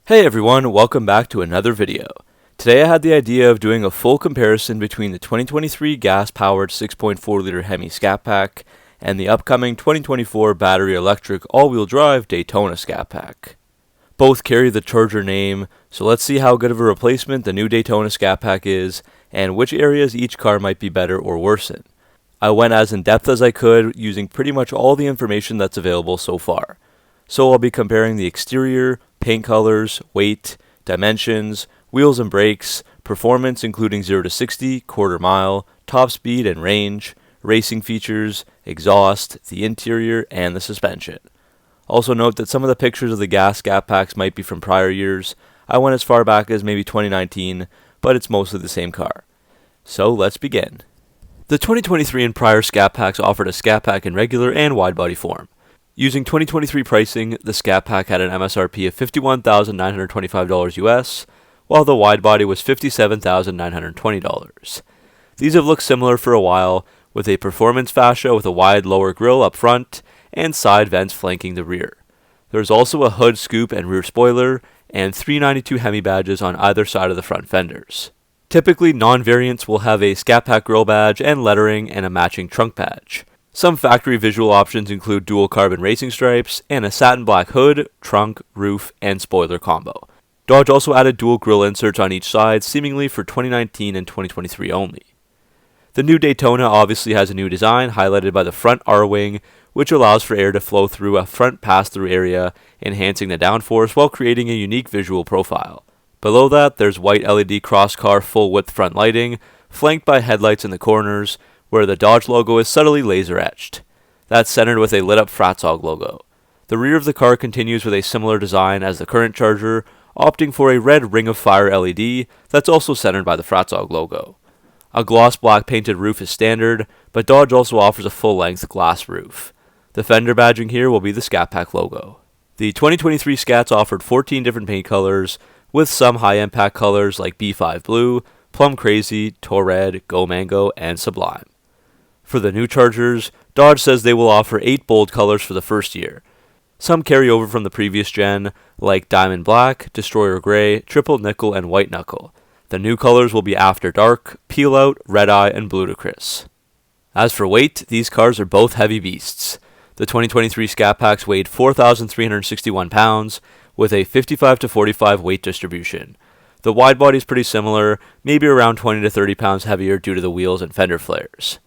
Hey everyone, welcome back to another video. Today I had the idea of doing a full comparison between the 2023 gas-powered 6.4-liter Hemi Scat Pack and the upcoming 2024 battery-electric all-wheel drive Daytona Scat Pack. Both carry the Charger name, so let's see how good of a replacement the new Daytona Scat Pack is and which areas each car might be better or worse in. I went as in-depth as I could, using pretty much all the information that's available so far. So I'll be comparing the exterior, paint colors, weight, dimensions, wheels and brakes, performance including 0 to 60, quarter mile, top speed and range, racing features, exhaust, the interior, and the suspension. Also note that some of the pictures of the gas Scat Packs might be from prior years. I went as far back as maybe 2019, but it's mostly the same car. So let's begin. The 2023 and prior Scat Packs offered a Scat Pack in regular and wide body form. Using 2023 pricing, the Scat Pack had an MSRP of $51,925 US, while the wide body was $57,920. These have looked similar for a while, with a performance fascia with a wide lower grille up front and side vents flanking the rear. There's also a hood scoop and rear spoiler, and 392 Hemi badges on either side of the front fenders. Typically, non-variants will have a Scat Pack grille badge and lettering and a matching trunk badge. Some factory visual options include dual carbon racing stripes and a satin black hood, trunk, roof, and spoiler combo. Dodge also added dual grille inserts on each side, seemingly for 2019 and 2023 only. The new Daytona obviously has a new design, highlighted by the front R-wing, which allows for air to flow through a front pass-through area, enhancing the downforce while creating a unique visual profile. Below that, there's white LED cross-car full-width front lighting, flanked by headlights in the corners, where the Dodge logo is subtly laser-etched. That's centered with a lit-up Fratzog logo. The rear of the car continues with a similar design as the current Charger, opting for a red Ring of Fire LED that's also centered by the Fratzog logo. A gloss black painted roof is standard, but Dodge also offers a full-length glass roof. The fender badging here will be the Scat Pack logo. The 2023 Scats offered 14 different paint colors, with some high-impact colors like B5 Blue, Plum Crazy, Tour Red, Go Mango, and Sublime. For the new Chargers, Dodge says they will offer 8 bold colors for the first year. Some carry over from the previous gen, like Diamond Black, Destroyer Gray, Triple Nickel, and White Knuckle. The new colors will be After Dark, Peel Out, Red Eye, and Ludicrous. As for weight, these cars are both heavy beasts. The 2023 Scat Packs weighed 4,361 pounds, with a 55 to 45 weight distribution. The wide body is pretty similar, maybe around 20 to 30 pounds heavier due to the wheels and fender flares.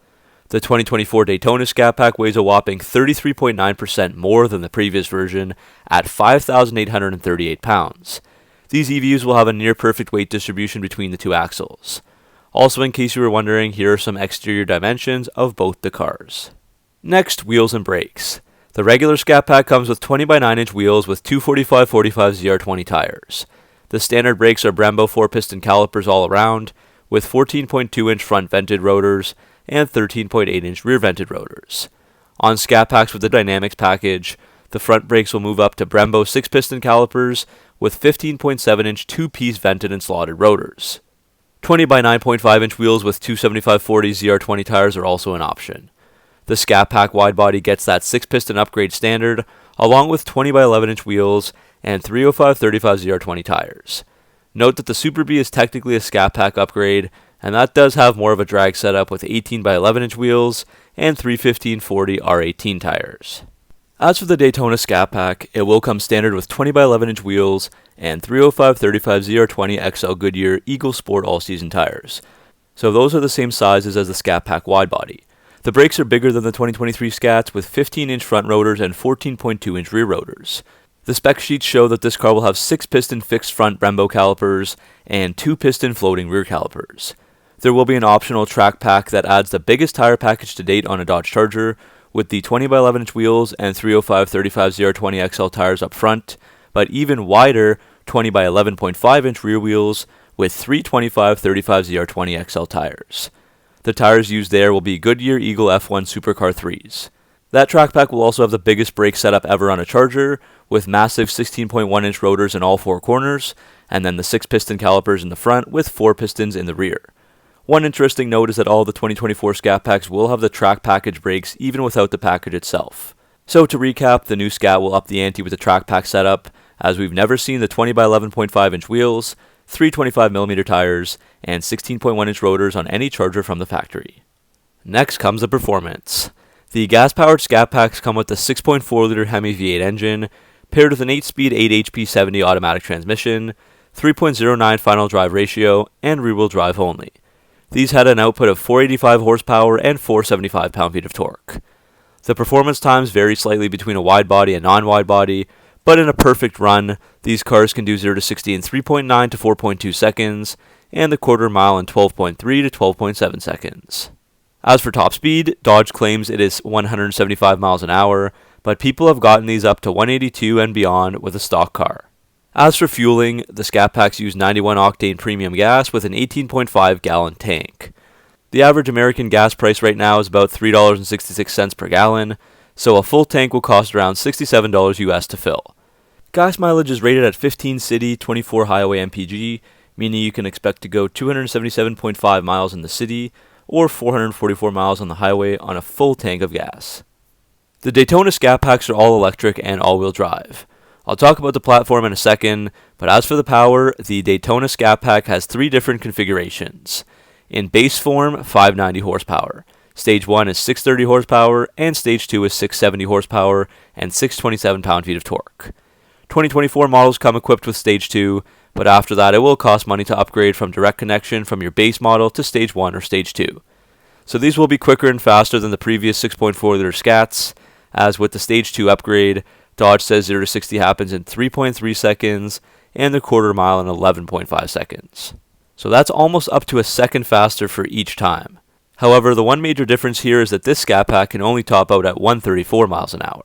The 2024 Daytona Scat Pack weighs a whopping 33.9% more than the previous version at 5,838 pounds. These EVs will have a near-perfect weight distribution between the two axles. Also, in case you were wondering, here are some exterior dimensions of both the cars. Next, wheels and brakes. The regular Scat Pack comes with 20 by 9 inch wheels with 245/45 ZR20 tires. The standard brakes are Brembo 4-piston calipers all around, with 14.2 inch front vented rotors and 13.8 inch rear vented rotors. On Scat Packs with the Dynamics package, the front brakes will move up to Brembo 6-piston calipers with 15.7 inch 2-piece vented and slotted rotors. 20 by 9.5 inch wheels with 275/40 ZR20 tires are also an option. The Scat Pack wide body gets that 6-piston upgrade standard, along with 20 by 11 inch wheels and 305/35 ZR20 tires. Note that the Super B is technically a Scat Pack upgrade, and that does have more of a drag setup with 18 by 11 inch wheels and 315/40 R18 tires. As for the Daytona Scat Pack, it will come standard with 20 by 11 inch wheels and 305/35 ZR20 XL Goodyear Eagle Sport all-season tires. So those are the same sizes as the Scat Pack wide body. The brakes are bigger than the 2023 Scats with 15 inch front rotors and 14.2 inch rear rotors. The spec sheets show that this car will have 6-piston fixed front Brembo calipers and 2-piston floating rear calipers. There will be an optional track pack that adds the biggest tire package to date on a Dodge Charger, with the 20 by 11 inch wheels and 305/35 ZR20 XL tires up front, but even wider 20 by 11.5 inch rear wheels with 325/35 ZR20 XL tires. The tires used there will be Goodyear Eagle F1 Supercar 3s. That track pack will also have the biggest brake setup ever on a Charger, with massive 16.1 inch rotors in all 4 corners, and then the 6-piston calipers in the front with 4 pistons in the rear. One interesting note is that all the 2024 Scat Packs will have the track package brakes even without the package itself. So to recap, the new Scat will up the ante with the track pack setup, as we've never seen the 20 by 11.5 inch wheels, 325mm tires, and 16.1 inch rotors on any Charger from the factory. Next comes the performance. The gas-powered Scat Packs come with a 6.4-liter Hemi V8 engine, paired with an 8-speed 8HP70 automatic transmission, 3.09 final drive ratio, and rear-wheel drive only. These had an output of 485 horsepower and 475 pound-feet of torque. The performance times vary slightly between a wide body and non-wide body, but in a perfect run, these cars can do 0 to 60 in 3.9 to 4.2 seconds, and the quarter mile in 12.3 to 12.7 seconds. As for top speed, Dodge claims it is 175 miles an hour, but people have gotten these up to 182 and beyond with a stock car. As for fueling, the Scat Packs use 91 octane premium gas with an 18.5 gallon tank. The average American gas price right now is about $3.66 per gallon, so a full tank will cost around $67 US to fill. Gas mileage is rated at 15 city, 24 highway MPG, meaning you can expect to go 277.5 miles in the city or 444 miles on the highway on a full tank of gas. The Daytona Scat Packs are all electric and all-wheel drive. I'll talk about the platform in a second, but as for the power, the Daytona Scat Pack has 3 different configurations. In base form, 590 horsepower. Stage 1 is 630 horsepower, and Stage 2 is 670 horsepower and 627 pound-feet of torque. 2024 models come equipped with Stage 2, but after that it will cost money to upgrade from direct connection from your base model to Stage 1 or Stage 2. So these will be quicker and faster than the previous 6.4-liter Scats, as with the Stage 2 upgrade, Dodge says 0 to 60 happens in 3.3 seconds, and the quarter mile in 11.5 seconds. So that's almost up to a second faster for each time. However, the one major difference here is that this Scat Pack can only top out at 134 miles an hour.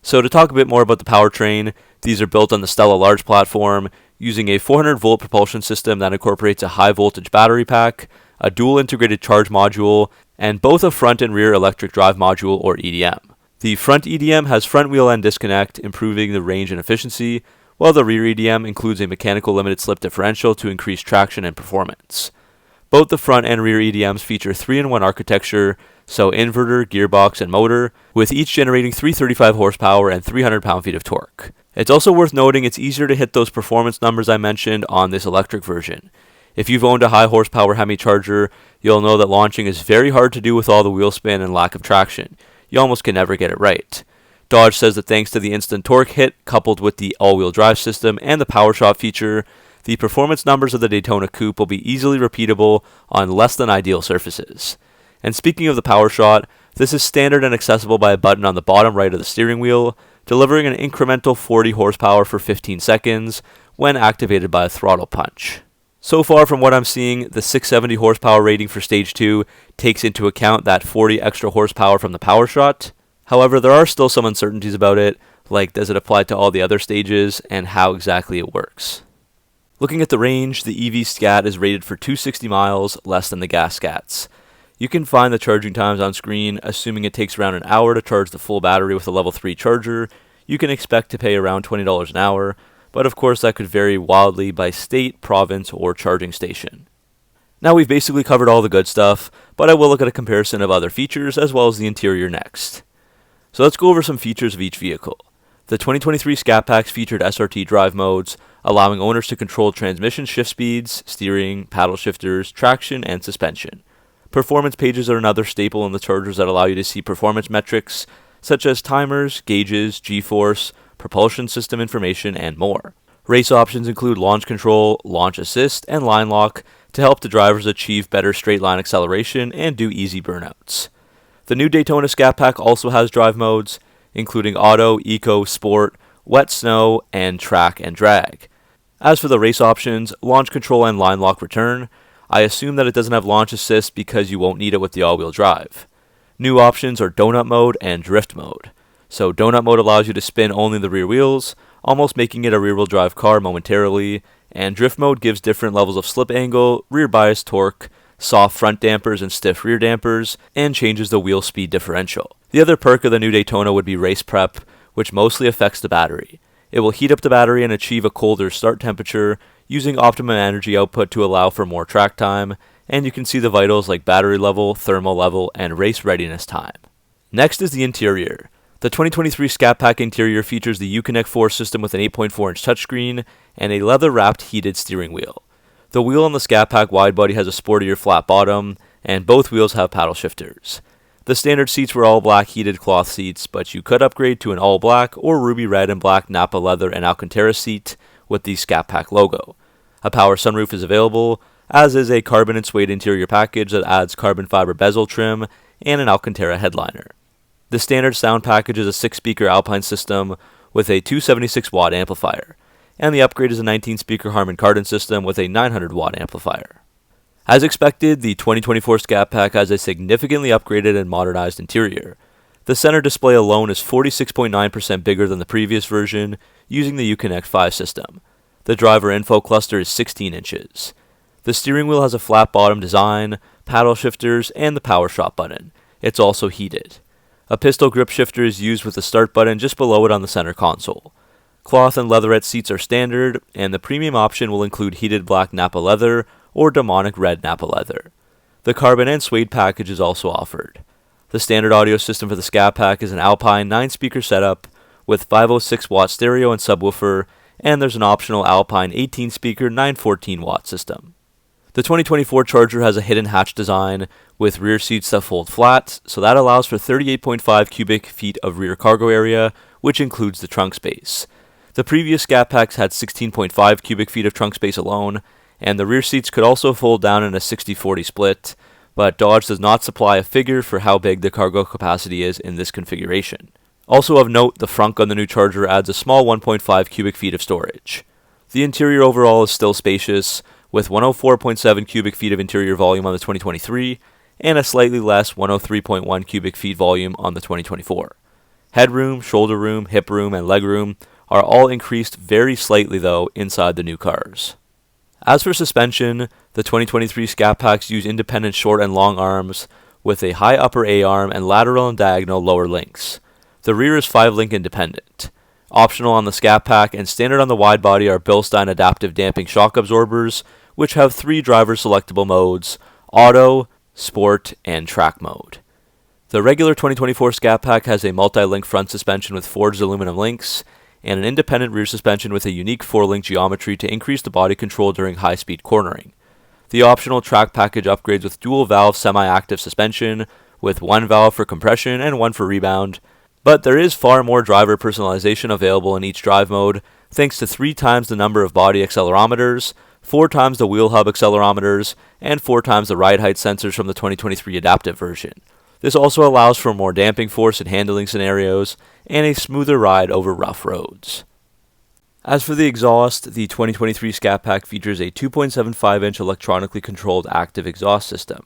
So to talk a bit more about the powertrain, these are built on the Stella Large platform, using a 400-volt propulsion system that incorporates a high-voltage battery pack, a dual integrated charge module, and both a front and rear electric drive module or EDM. The front EDM has front wheel end disconnect, improving the range and efficiency, while the rear EDM includes a mechanical limited slip differential to increase traction and performance. Both the front and rear EDMs feature 3-in-1 architecture, so inverter, gearbox, and motor, with each generating 335 horsepower and 300 pound-feet of torque. It's also worth noting it's easier to hit those performance numbers I mentioned on this electric version. If you've owned a high horsepower Hemi Charger, you'll know that launching is very hard to do with all the wheel spin and lack of traction. You almost can never get it right. Dodge says that thanks to the instant torque hit, coupled with the all-wheel drive system and the power shot feature, the performance numbers of the Daytona Coupe will be easily repeatable on less than ideal surfaces. And speaking of the power shot, this is standard and accessible by a button on the bottom right of the steering wheel, delivering an incremental 40 horsepower for 15 seconds when activated by a throttle punch. So far from what I'm seeing, the 670 horsepower rating for Stage 2 takes into account that 40 extra horsepower from the power shot. However, there are still some uncertainties about it, like does it apply to all the other stages and how exactly it works. Looking at the range, the EV Scat is rated for 260 miles, less than the gas Scats. You can find the charging times on screen. Assuming it takes around an hour to charge the full battery with a level 3 charger, you can expect to pay around $20 an hour, but of course that could vary wildly by state, province, or charging station. Now we've basically covered all the good stuff, but I will look at a comparison of other features as well as the interior next. So let's go over some features of each vehicle. The 2023 Scat Packs featured SRT drive modes, allowing owners to control transmission shift speeds, steering, paddle shifters, traction, and suspension. Performance pages are another staple in the Chargers that allow you to see performance metrics, such as timers, gauges, G-force, propulsion system information, and more. Race options include launch control, launch assist, and line lock to help the drivers achieve better straight line acceleration and do easy burnouts. The new Daytona Scat Pack also has drive modes, including Auto, Eco, Sport, Wet Snow, and Track and Drag. As for the race options, launch control and line lock return. I assume that it doesn't have launch assist because you won't need it with the all-wheel drive. New options are donut mode and drift mode. So donut mode allows you to spin only the rear wheels, almost making it a rear-wheel drive car momentarily, and drift mode gives different levels of slip angle, rear bias torque, soft front dampers and stiff rear dampers, and changes the wheel speed differential. The other perk of the new Daytona would be race prep, which mostly affects the battery. It will heat up the battery and achieve a colder start temperature, using optimum energy output to allow for more track time, and you can see the vitals like battery level, thermal level, and race readiness time. Next is the interior. The 2023 Scat Pack interior features the Uconnect 4 system with an 8.4-inch touchscreen and a leather-wrapped heated steering wheel. The wheel on the Scat Pack widebody has a sportier flat bottom, and both wheels have paddle shifters. The standard seats were all black heated cloth seats, but you could upgrade to an all black or ruby red and black Napa leather and Alcantara seat with the Scat Pack logo. A power sunroof is available, as is a carbon and suede interior package that adds carbon fiber bezel trim and an Alcantara headliner. The standard sound package is a 6-speaker Alpine system with a 276-watt amplifier, and the upgrade is a 19-speaker Harman Kardon system with a 900-watt amplifier. As expected, the 2024 Scat Pack has a significantly upgraded and modernized interior. The center display alone is 46.9% bigger than the previous version, using the Uconnect 5 system. The driver info cluster is 16 inches. The steering wheel has a flat bottom design, paddle shifters, and the power shop button. It's also heated. A pistol grip shifter is used with the start button just below it on the center console. Cloth and leatherette seats are standard, and the premium option will include heated black Napa leather or demonic red Napa leather. The carbon and suede package is also offered. The standard audio system for the Scat Pack is an Alpine 9-speaker setup with 506-watt stereo and subwoofer, and there's an optional Alpine 18-speaker 914-watt system. The 2024 Charger has a hidden hatch design with rear seats that fold flat, so that allows for 38.5 cubic feet of rear cargo area, which includes the trunk space. The previous Scat Packs had 16.5 cubic feet of trunk space alone, and the rear seats could also fold down in a 60-40 split, but Dodge does not supply a figure for how big the cargo capacity is in this configuration. Also of note, the frunk on the new Charger adds a small 1.5 cubic feet of storage. The interior overall is still spacious, with 104.7 cubic feet of interior volume on the 2023, and a slightly less 103.1 cubic feet volume on the 2024. Headroom, shoulder room, hip room, and leg room are all increased very slightly though inside the new cars. As for suspension, the 2023 Scat Packs use independent short and long arms with a high upper A-arm and lateral and diagonal lower links. The rear is 5-link independent. Optional on the Scat Pack and standard on the wide body are Bilstein adaptive damping shock absorbers, which have 3 driver selectable modes: Auto, Sport, and Track mode. The regular 2024 Scat Pack has a multi-link front suspension with forged aluminum links, and an independent rear suspension with a unique 4-link geometry to increase the body control during high-speed cornering. The optional track package upgrades with dual-valve semi-active suspension, with 1 valve for compression and 1 for rebound, but there is far more driver personalization available in each drive mode, thanks to 3 times the number of body accelerometers, 4 times the wheel hub accelerometers, and 4 times the ride height sensors from the 2023 adaptive version. This also allows for more damping force in handling scenarios and a smoother ride over rough roads. As for the exhaust, the 2023 Scat Pack features a 2.75-inch electronically controlled active exhaust system.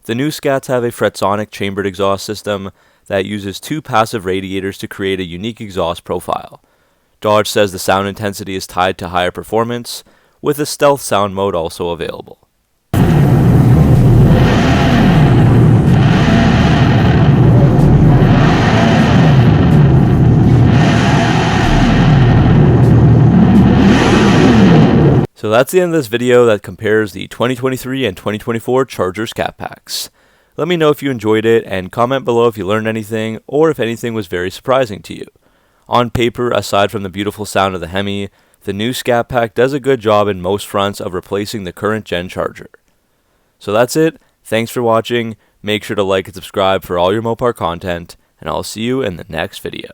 The new Scats have a Fretsonic chambered exhaust system that uses 2 passive radiators to create a unique exhaust profile. Dodge says the sound intensity is tied to higher performance, with a stealth sound mode also available. So that's the end of this video that compares the 2023 and 2024 Charger Scat Packs. Let me know if you enjoyed it, and comment below if you learned anything, or if anything was very surprising to you. On paper, aside from the beautiful sound of the Hemi, the new Scat Pack does a good job in most fronts of replacing the current gen Charger. So that's it, thanks for watching, make sure to like and subscribe for all your Mopar content, and I'll see you in the next video.